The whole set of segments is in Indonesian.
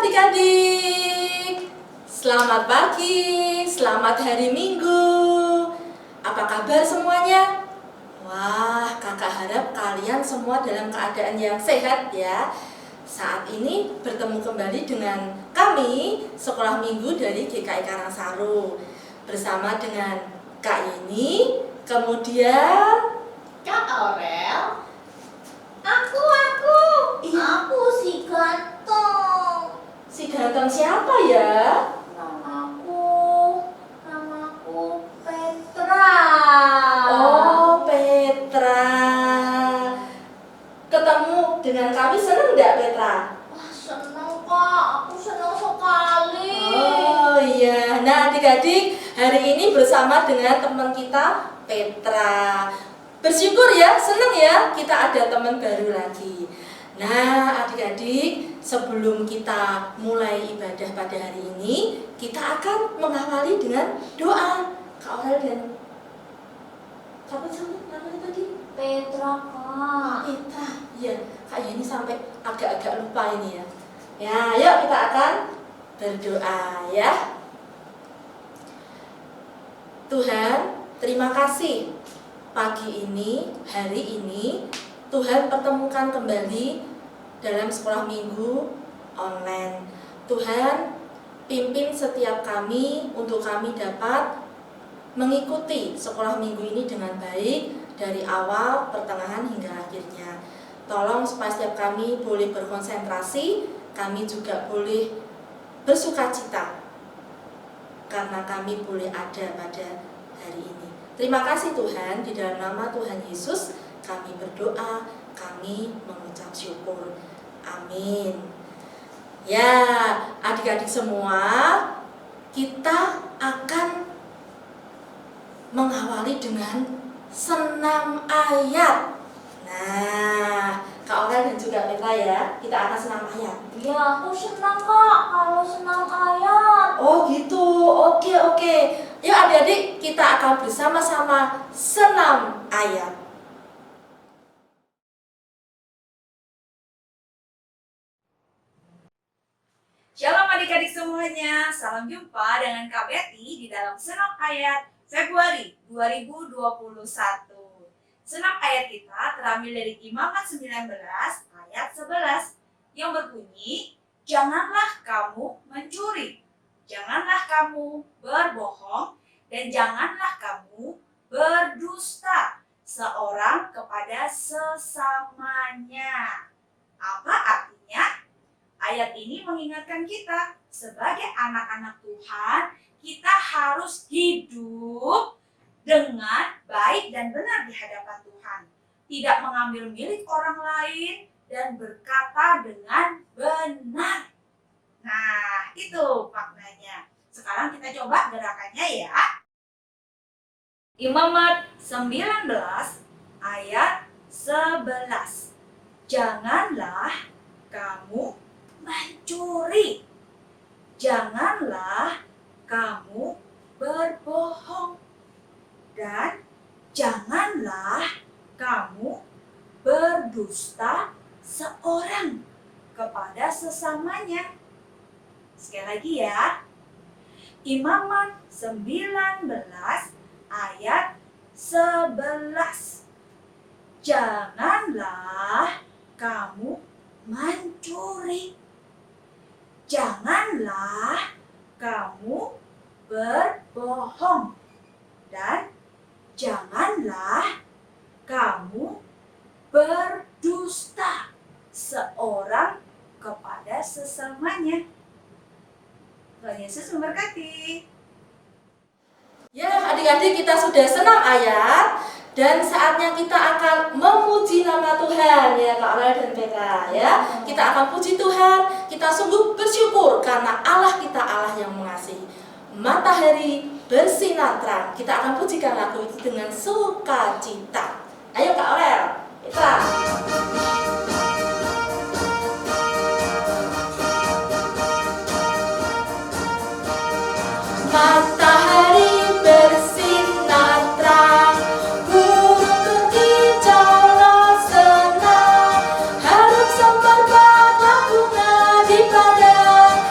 adik-adik, selamat pagi, selamat hari Minggu. Apa kabar semuanya? Wah, kakak harap kalian semua dalam keadaan yang sehat ya. Saat ini bertemu kembali dengan kami, Sekolah Minggu dari GKI Karangsaru. Bersama dengan Kak Yeni, kemudian Kak Aurel, aku si ganteng. si ganteng siapa ya? Namaku Petra. Oh, Petra. Ketemu dengan kami seneng nggak, Petra? Wah, seneng Kak, aku seneng sekali. Oh iya, nah adik-adik, hari ini bersama dengan teman kita Petra. Bersyukur ya, seneng ya kita ada teman baru lagi. Nah adik-adik, sebelum kita mulai ibadah pada hari ini, kita akan mengawali dengan doa. Kak Aurel dan siapa namanya tadi? Petra Kak. Petra, iya. Kak Yeni sampai agak-agak lupa ini ya. Ya, yuk kita akan berdoa ya. Tuhan, terima kasih pagi ini, hari ini Tuhan pertemukan kembali dalam sekolah minggu online. Tuhan, pimpin setiap kami untuk kami dapat mengikuti sekolah minggu ini dengan baik dari awal, pertengahan hingga akhirnya. Tolong supaya setiap kami boleh berkonsentrasi, kami juga boleh bersukacita karena kami boleh ada pada hari ini. Terima kasih Tuhan, di dalam nama Tuhan Yesus kami berdoa, kami mengucap syukur. Amin. Ya, adik-adik semua, kita akan mengawali dengan senam ayat. Nah, Kak Aurel dan juga Petra ya, kita akan senam ayat. Ya, aku senang Kak kalau senam ayat. Oh gitu, oke. Yuk adik-adik, kita akan bersama-sama senam ayat. Shalom adik-adik semuanya, salam jumpa dengan Kak Betty di dalam Senam Ayat Februari 2021. Senam ayat kita terambil dari Imamat 19 ayat 11 yang berbunyi, janganlah kamu mencuri, janganlah kamu berbohong, dan janganlah kamu berdusta seorang kepada sesamanya. Apa artinya? Ayat ini mengingatkan kita sebagai anak-anak Tuhan, kita harus hidup dengan baik dan benar di hadapan Tuhan. Tidak mengambil milik orang lain dan berkata dengan benar. Nah, itu maknanya. Sekarang kita coba gerakannya ya. Imamat 19 ayat 11. Janganlah kamu mencuri. Janganlah kamu berbohong. Dan janganlah kamu berdusta seorang kepada sesamanya. Sekali lagi ya. Imamat 19 ayat 11. Janganlah kamu mencuri. Janganlah kamu berbohong. Dan janganlah kamu berdusta seorang kepada sesamanya. Tuhan Yesus memberkati. Ya adik-adik, kita sudah senam ayat dan saatnya kita akan memuji nama Tuhan ya Kak Aurel dan Petra ya. Kita akan puji Tuhan, kita sungguh bersyukur karena Allah kita Allah yang mengasihi. Matahari bersinar terang. Kita akan pujikan lagu itu dengan sukacita. Ayo Kak Aurel, Petra. Matahari bersinar terang, burung berkicau senang, harum sambar baklah bunga di padang.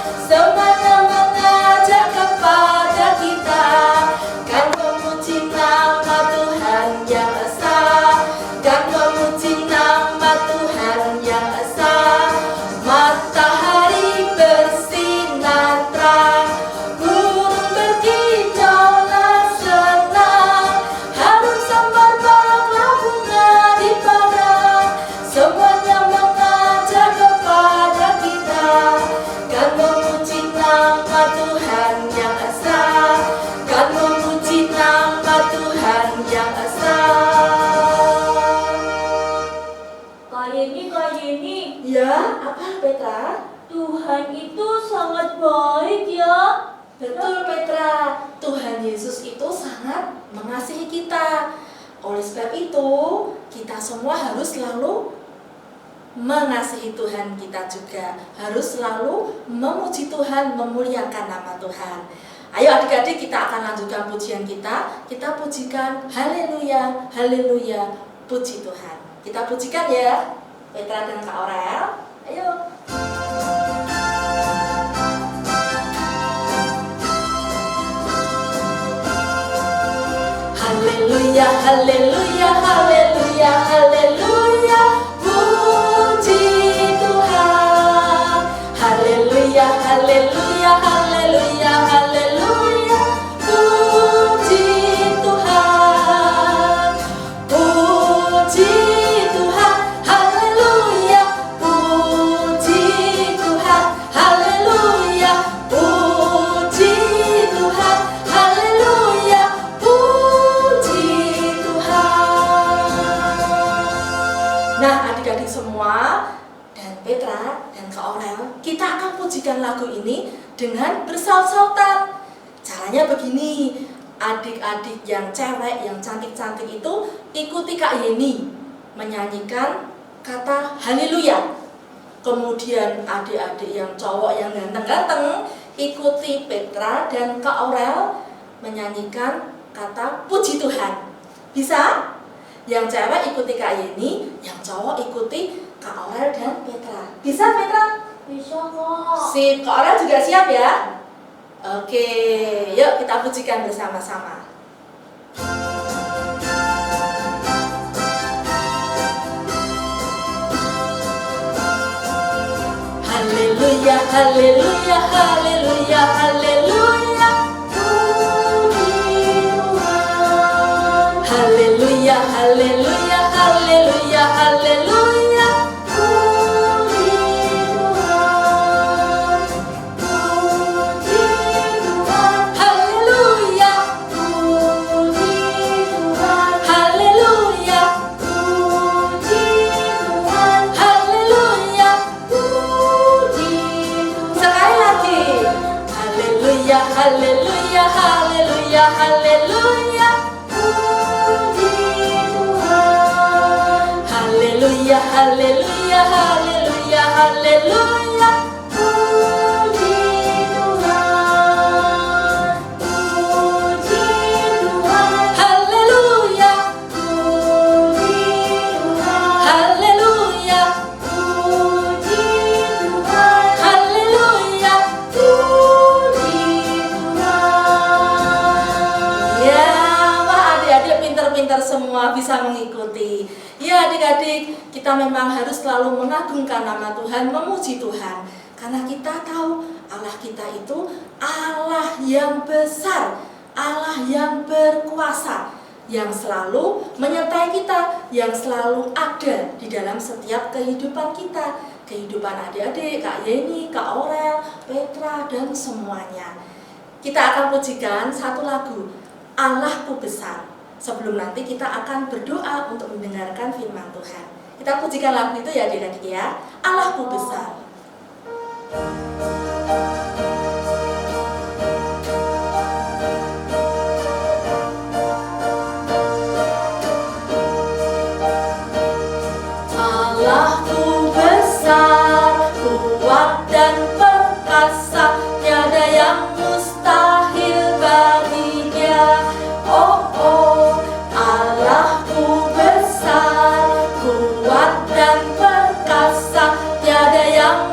Oleh sebab itu, kita semua harus selalu mengasihi Tuhan kita juga. Harus selalu memuji Tuhan, memuliakan nama Tuhan. Ayo adik-adik, kita akan lanjutkan pujian kita. Kita pujikan haleluya, haleluya, puji Tuhan. Kita pujikan ya, Petra dan Kak Aurel. Ayo. Haleluya, haleluya, haleluya, haleluya, puji Tuhan. Haleluya, haleluya, haleluya, haleluya, puji Tuhan. Puji Tuhan, haleluya, puji Tuhan, haleluya, puji Tuhan, haleluya, puji Tuhan. Nah, adik-adik semua dan Petra dan Kak Aurel, kita akan pujikan lagu ini dengan bersaut-sautan. Caranya begini, adik-adik yang cewek, yang cantik-cantik itu ikuti Kak Yeni menyanyikan kata haleluya. Kemudian adik-adik yang cowok yang ganteng-ganteng ikuti Petra dan Kak Aurel menyanyikan kata puji Tuhan. Bisa? Yang cewek ikuti Kak Yeni, yang cowok ikuti Kak Aurel dan Petra. Bisa Petra? Bisa kok. Sip, Kak Aurel juga siap ya? Oke, yuk kita pujikan bersama-sama. Haleluya, haleluya, haleluya, haleluya, puji Tuhan. Haleluya, haleluya, haleluya, haleluya, puji Tuhan. Puji Tuhan, haleluya, puji Tuhan, haleluya, puji Tuhan, haleluya, puji Tuhan. Sekali lagi, haleluya, haleluya, haleluya, haleluya, puji Tuhan. Haleluya, haleluya, haleluya, haleluya, puji Tuhan. Puji Tuhan, haleluya, puji Tuhan, haleluya, puji Tuhan, haleluya, puji Tuhan. Ya, wah adik-adik pintar-pintar semua bisa mengikuti. Ya adik-adik, kita memang harus selalu mengagungkan nama Tuhan, memuji Tuhan. Karena kita tahu Allah kita itu Allah yang besar, Allah yang berkuasa, yang selalu menyertai kita, yang selalu ada di dalam setiap kehidupan kita. Kehidupan adik-adik, Kak Yeni, Kak Aurel, Petra, dan semuanya. Kita akan pujikan satu lagu, Allahku Besar. Sebelum nanti kita akan berdoa untuk mendengarkan firman Tuhan. Kita pujikan lagu itu ya adik-adik ya. Allahku Besar. Allahku besar, kuat dan perkasa, tiada yang mustahil baginya. Oh, oh, Allahku besar, kuat dan perkasa, tiada yang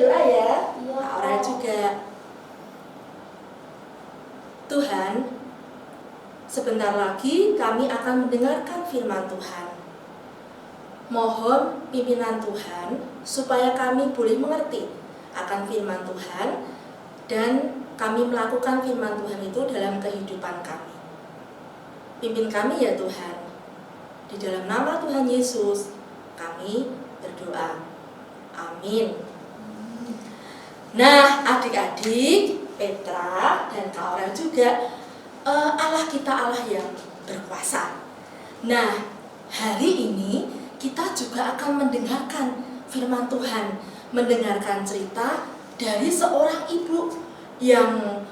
berdoa ya. Iya, Kak Aurel juga. Tuhan, sebentar lagi kami akan mendengarkan firman Tuhan. Mohon pimpinan Tuhan supaya kami boleh mengerti akan firman Tuhan dan kami melakukan firman Tuhan itu dalam kehidupan kami. Pimpin kami ya Tuhan. Di dalam nama Tuhan Yesus kami berdoa. Amin. Nah, adik-adik, Petra dan Kak Aurel juga, Allah kita Allah yang berkuasa. Nah, hari ini kita juga akan mendengarkan firman Tuhan, mendengarkan cerita dari seorang ibu yang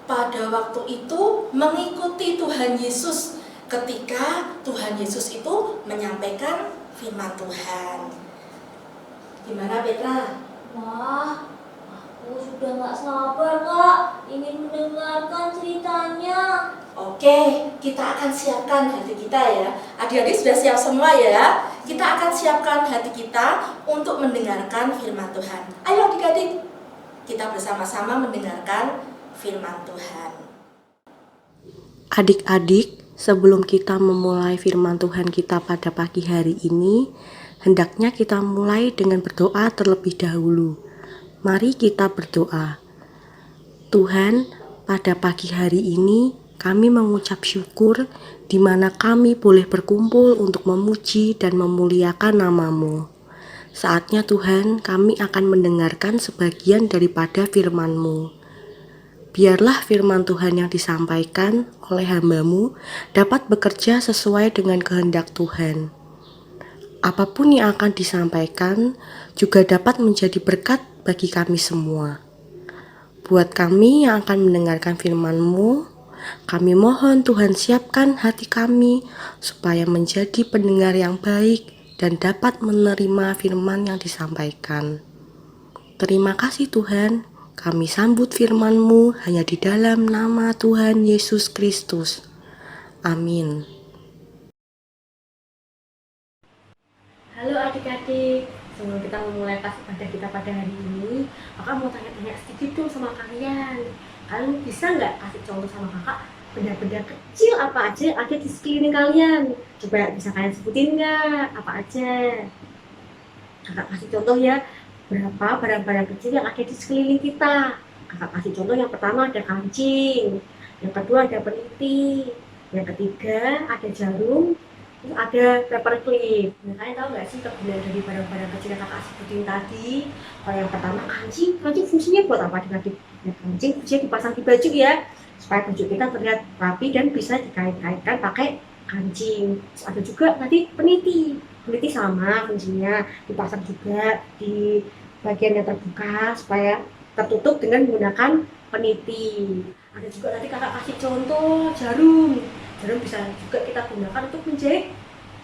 pada waktu itu mengikuti Tuhan Yesus ketika Tuhan Yesus itu menyampaikan firman Tuhan. Gimana Petra? Wah, aku sudah gak sabar Kak, ingin mendengarkan ceritanya. Oke, kita akan siapkan hati kita ya. Adik-adik sudah siap semua ya? Kita akan siapkan hati kita untuk mendengarkan firman Tuhan. Ayo adik-adik, kita bersama-sama mendengarkan firman Tuhan. Adik-adik, sebelum kita memulai firman Tuhan kita pada pagi hari ini, hendaknya kita mulai dengan berdoa terlebih dahulu. Mari kita berdoa. Tuhan, pada pagi hari ini kami mengucap syukur di mana kami boleh berkumpul untuk memuji dan memuliakan nama-Mu. Saatnya Tuhan, kami akan mendengarkan sebagian daripada firman-Mu. Biarlah firman Tuhan yang disampaikan oleh hamba-Mu dapat bekerja sesuai dengan kehendak Tuhan. Apapun yang akan disampaikan juga dapat menjadi berkat bagi kami semua. Buat kami yang akan mendengarkan firman-Mu, kami mohon Tuhan siapkan hati kami supaya menjadi pendengar yang baik dan dapat menerima firman yang disampaikan. Terima kasih Tuhan, kami sambut firman-Mu hanya di dalam nama Tuhan Yesus Kristus. Amin. Halo adik-adik, sebelum kita memulai kelas ibadah kita pada hari ini, kakak mau tanya-tanya sedikit dong sama kalian. Kalian bisa nggak kasih contoh sama kakak benda-benda kecil apa aja yang ada di sekeliling kalian? Coba bisa kalian sebutin nggak? Apa aja? Kakak kasih contoh ya, berapa barang-barang kecil yang ada di sekeliling kita. Kakak kasih contoh, yang pertama ada kancing, yang kedua ada peniti, yang ketiga ada jarum, terus ada paper clip. Nah, kalian tahu nggak sih kegunaan dari barang-barang kecil yang kakak sebutin tadi? Kalau yang pertama kancing fungsinya buat apa adik-adik? Nah, kancing fungsinya dipasang di baju ya, supaya baju kita terlihat rapi dan bisa dikait-kaitkan pakai kancing. Terus ada juga nanti peniti. Peniti sama fungsinya, dipasang juga di bagian yang terbuka supaya tertutup dengan menggunakan peniti. Ada juga nanti kakak kasih contoh jarum. Jarum bisa juga kita gunakan untuk menjahit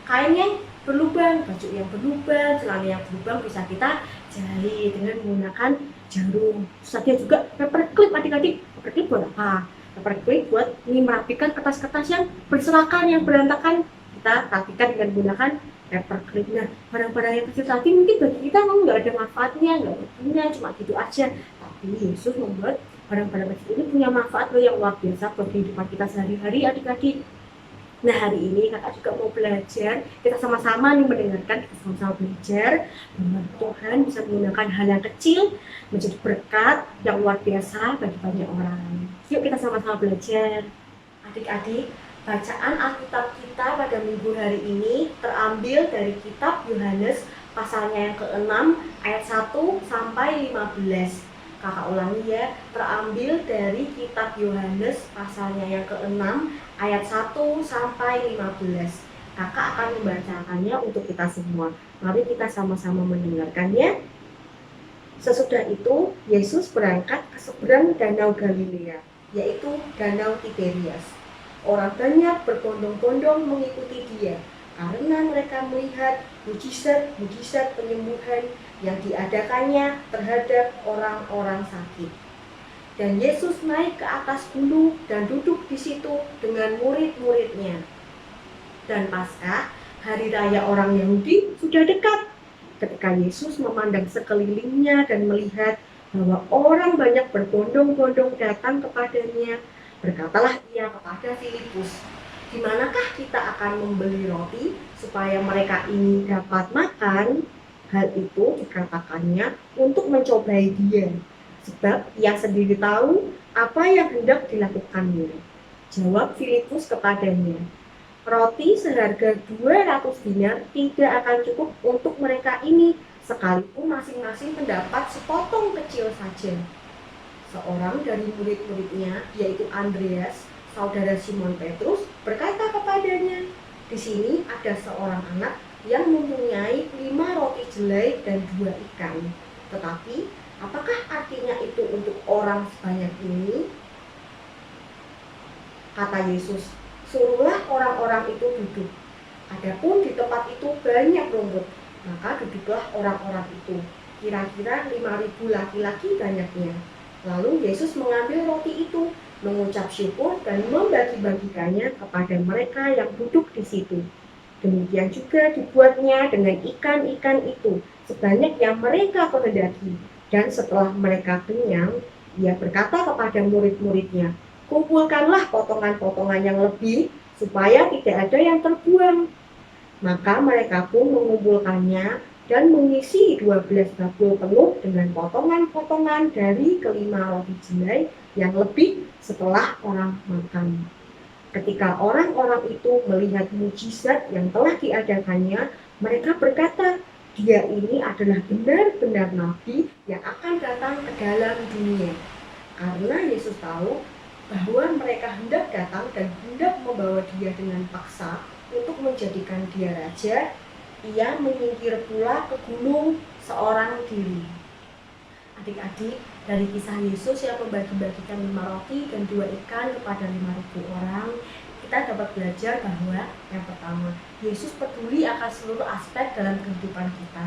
kain yang berlubang, baju yang berlubang, celana yang berlubang bisa kita jahit dengan menggunakan jarum. Terus ada juga paper clip adik-adik. Paper clip buat apa? Paper clip buat ini merapikan kertas-kertas yang berserakan, yang berantakan, kita rapikan dengan menggunakan paper clip. Nah, barang-barang yang kecil tadi mungkin bagi kita nggak ada manfaatnya, nggak berguna, cuma gitu aja. Tapi Yesus membuat barang-barang kecil ini punya manfaat yang luar biasa buat kehidupan kita sehari-hari adik-adik. Nah, hari ini kakak juga mau belajar, kita sama-sama nih mendengarkan, kita sama-sama belajar bahwa Tuhan bisa menggunakan hal yang kecil menjadi berkat yang luar biasa bagi banyak orang. Yuk kita sama-sama belajar. Adik-adik, bacaan Alkitab kita pada minggu hari ini terambil dari kitab Yohanes pasalnya yang ke-6 ayat 1 sampai 15. Kakak ulangi ya, terambil dari kitab Yohanes pasalnya yang ke-6 ayat 1 sampai 15. Kakak akan membacakannya untuk kita semua. Mari kita sama-sama mendengarkannya. Sesudah itu, Yesus berangkat ke seberang danau Galilea, yaitu danau Tiberias. Orang banyak berbondong-bondong mengikuti dia, karena mereka melihat mujizat-mujizat penyembuhan yang diadakannya terhadap orang-orang sakit. Dan Yesus naik ke atas gunung dan duduk di situ dengan murid-muridnya. Dan Paskah, hari raya orang Yahudi, sudah dekat. Ketika Yesus memandang sekelilingnya dan melihat bahwa orang banyak berbondong-bondong datang kepadanya. Berkatalah ia kepada Filipus, "Di manakah kita akan membeli roti supaya mereka ini dapat makan?" Hal itu dikatakannya untuk mencobai dia, sebab ia sendiri tahu apa yang hendak dilakukannya. Jawab Filipus kepadanya, "Roti seharga 200 dinar tidak akan cukup untuk mereka ini, sekalipun masing-masing mendapat sepotong kecil saja." Seorang dari murid-muridnya, yaitu Andreas, saudara Simon Petrus, berkata kepadanya, "Di sini ada seorang anak yang mempunyai 5 roti jelai dan 2 ikan. Tetapi, apakah artinya itu untuk orang sebanyak ini?" Kata Yesus, "Suruhlah orang-orang itu duduk." Adapun di tempat itu banyak rumput, maka duduklah orang-orang itu, kira-kira 5.000 laki-laki banyaknya. Lalu Yesus mengambil roti itu, mengucap syukur dan membagi-bagikannya kepada mereka yang duduk di situ. Demikian juga dibuatnya dengan ikan-ikan itu, sebanyak yang mereka kehendaki. Dan setelah mereka kenyang, ia berkata kepada murid-muridnya, "Kumpulkanlah potongan-potongan yang lebih, supaya tidak ada yang terbuang." Maka mereka pun mengumpulkannya dan mengisi 12 bakul penuh dengan potongan-potongan dari kelima roti jelai yang lebih setelah orang makan. Ketika orang-orang itu melihat mujizat yang telah diadakannya, mereka berkata, "Dia ini adalah benar-benar nabi yang akan datang ke dalam dunia." Karena Yesus tahu bahwa mereka hendak datang dan hendak membawa dia dengan paksa untuk menjadikan dia raja, ia menyingkir pula ke gunung seorang diri. Adik-adik, dari kisah Yesus yang membagi-bagikan 5 roti dan 2 ikan kepada 5.000 orang, kita dapat belajar bahwa yang pertama, Yesus peduli akan seluruh aspek dalam kehidupan kita.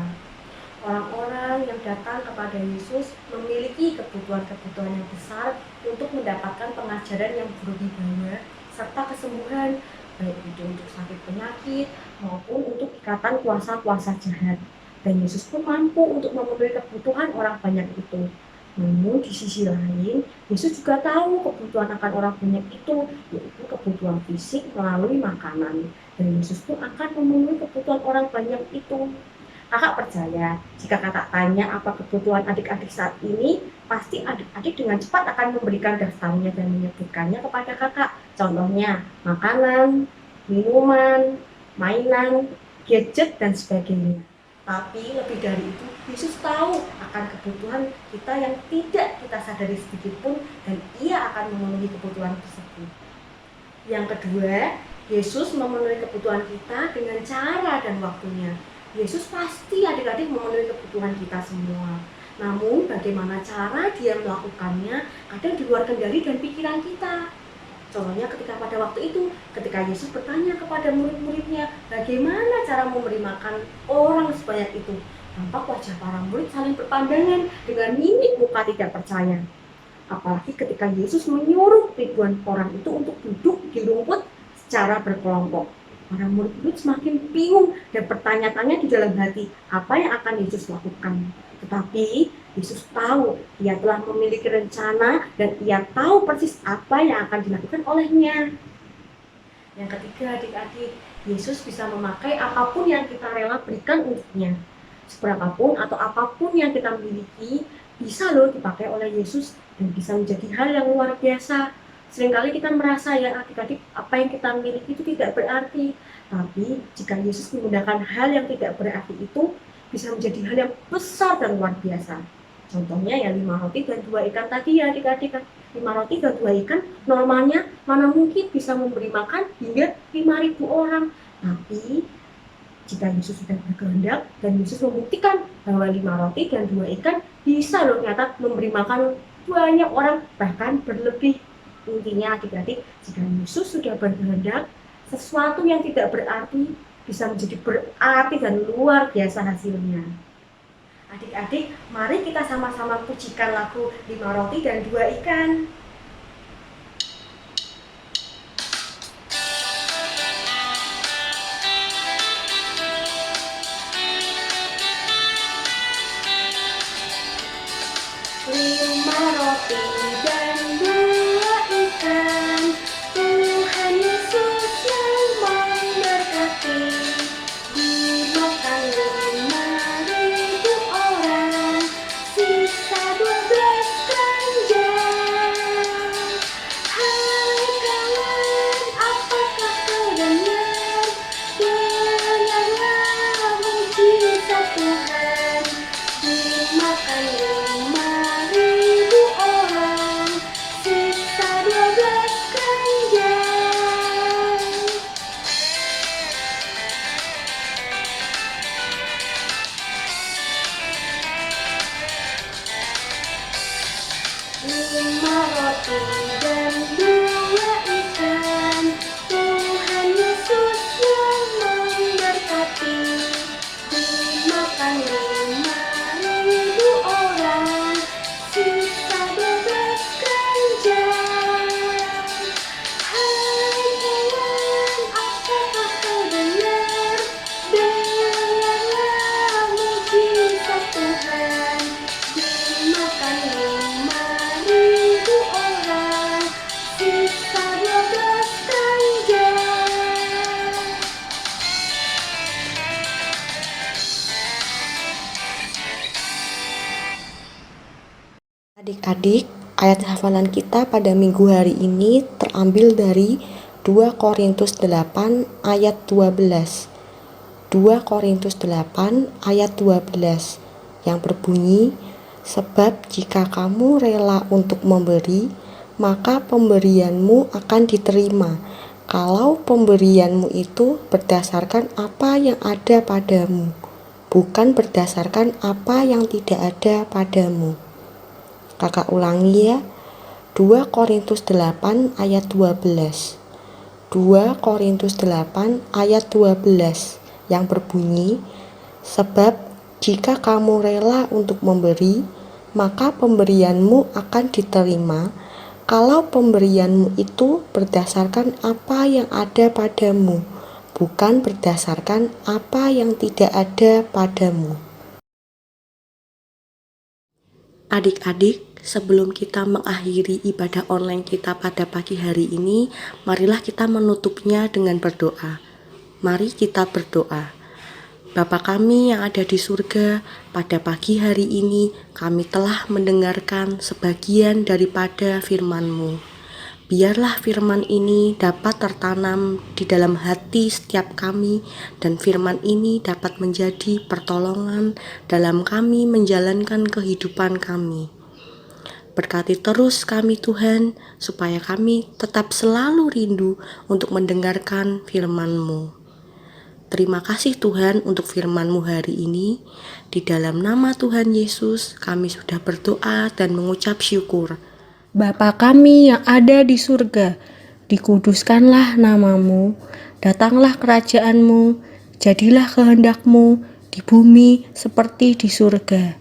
Orang-orang yang datang kepada Yesus memiliki kebutuhan-kebutuhan yang besar untuk mendapatkan pengajaran yang berwibawa serta kesembuhan, baik itu untuk sakit penyakit maupun untuk ikatan kuasa-kuasa jahat. Dan Yesus pun mampu untuk memenuhi kebutuhan orang banyak itu. Namun di sisi lain, Yesus juga tahu kebutuhan akan orang banyak itu, yaitu kebutuhan fisik melalui makanan. Dan Yesus pun akan memenuhi kebutuhan orang banyak itu. Kakak percaya, jika kakak tanya apa kebutuhan adik-adik saat ini, pasti adik-adik dengan cepat akan memberikan daftarnya dan menyebutkannya kepada kakak. Contohnya, makanan, minuman, mainan, gadget, dan sebagainya. Tapi lebih dari itu, Yesus tahu akan kebutuhan kita yang tidak kita sadari sedikit pun, dan ia akan memenuhi kebutuhan tersebut. Yang kedua, Yesus memenuhi kebutuhan kita dengan cara dan waktunya. Yesus pasti adik-adik memenuhi kebutuhan kita semua. Namun bagaimana cara dia melakukannya kadang di luar kendali dan pikiran kita. Contohnya ketika pada waktu itu, ketika Yesus bertanya kepada murid-muridnya, bagaimana cara memberi makan orang sebanyak itu? Tampak wajah para murid saling berpandangan dengan mimik muka tidak percaya. Apalagi ketika Yesus menyuruh ribuan orang itu untuk duduk di rumput secara berkelompok. Para murid-murid semakin bingung dan bertanya-tanya di dalam hati, apa yang akan Yesus lakukan? Tetapi Yesus tahu ia telah memiliki rencana dan ia tahu persis apa yang akan dilakukan olehnya. Yang ketiga, adik-adik, Yesus bisa memakai apapun yang kita rela berikan untuknya. Seberapapun atau apapun yang kita miliki bisa loh dipakai oleh Yesus dan bisa menjadi hal yang luar biasa. Seringkali kita merasa ya adik-adik apa yang kita miliki itu tidak berarti. Tapi jika Yesus menggunakan hal yang tidak berarti itu bisa menjadi hal yang besar dan luar biasa. Contohnya ya 5 roti dan 2 ikan tadi ya adik-adik. 5 roti dan 2 ikan normalnya mana mungkin bisa memberi makan hingga 5.000 orang. Tapi jika Yesus sudah berkehendak dan Yesus membuktikan bahwa 5 roti dan 2 ikan bisa loh ternyata memberi makan banyak orang bahkan berlebih. Intinya adik-adik, jika Yesus sudah berkehendak, sesuatu yang tidak berarti bisa menjadi berarti dan luar biasa hasilnya. Adik-adik, mari kita sama-sama pujikan lagu 5 roti dan 2 ikan. roti dan 2 ikan. Tuhan Yesus yang memberkati. Dimakan 5.000 orang, sisa 12 keranjang. Hai hewan, apakah kau dengar? Dengarlah mujizat Tuhan. Dimakan 5.000 orang, sisa 12 keranjang. Adik-adik, ayat hafalan kita pada minggu hari ini terambil dari 2 Korintus 8 ayat 12. 2 Korintus 8 ayat 12 yang berbunyi, sebab jika kamu rela untuk memberi, maka pemberianmu akan diterima. Kalau pemberianmu itu berdasarkan apa yang ada padamu, bukan berdasarkan apa yang tidak ada padamu. Kakak ulangi ya, 2 Korintus 8 ayat 12. 2 Korintus 8 ayat 12 yang berbunyi, sebab jika kamu rela untuk memberi, maka pemberianmu akan diterima. Kalau pemberianmu itu berdasarkan apa yang ada padamu, bukan berdasarkan apa yang tidak ada padamu. Adik-adik, sebelum kita mengakhiri ibadah online kita pada pagi hari ini, marilah kita menutupnya dengan berdoa. Mari kita berdoa. Bapa kami yang ada di surga, pada pagi hari ini kami telah mendengarkan sebagian daripada firman-Mu. Biarlah firman ini dapat tertanam di dalam hati setiap kami, dan firman ini dapat menjadi pertolongan dalam kami menjalankan kehidupan kami. Berkati terus kami Tuhan, supaya kami tetap selalu rindu untuk mendengarkan firman-Mu. Terima kasih Tuhan untuk firman-Mu hari ini. Di dalam nama Tuhan Yesus kami sudah berdoa dan mengucap syukur. Bapa kami yang ada di surga, dikuduskanlah nama-Mu, datanglah kerajaan-Mu, jadilah kehendak-Mu di bumi seperti di surga.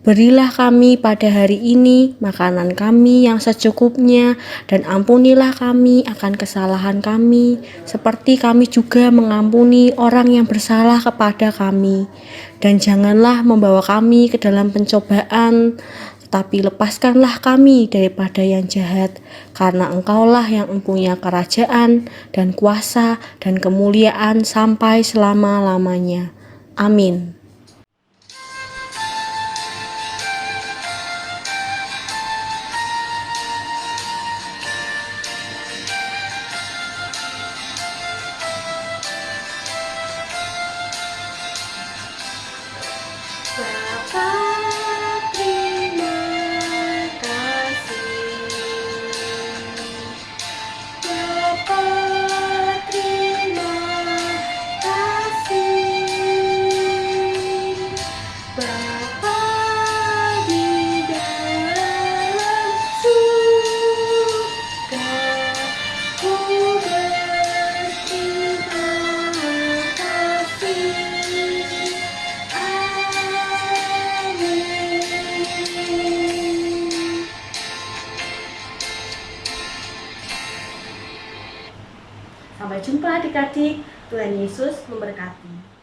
Berilah kami pada hari ini makanan kami yang secukupnya, dan ampunilah kami akan kesalahan kami, seperti kami juga mengampuni orang yang bersalah kepada kami. Dan janganlah membawa kami ke dalam pencobaan, tetapi lepaskanlah kami daripada yang jahat, karena Engkaulah yang mempunyai kerajaan dan kuasa dan kemuliaan sampai selama-lamanya. Amin. Bapa, terima kasih. Bapa, terima kasih. Bapa di dalam surga, ku berterima kasih. Sampai jumpa adik-adik. Tuhan Yesus memberkati.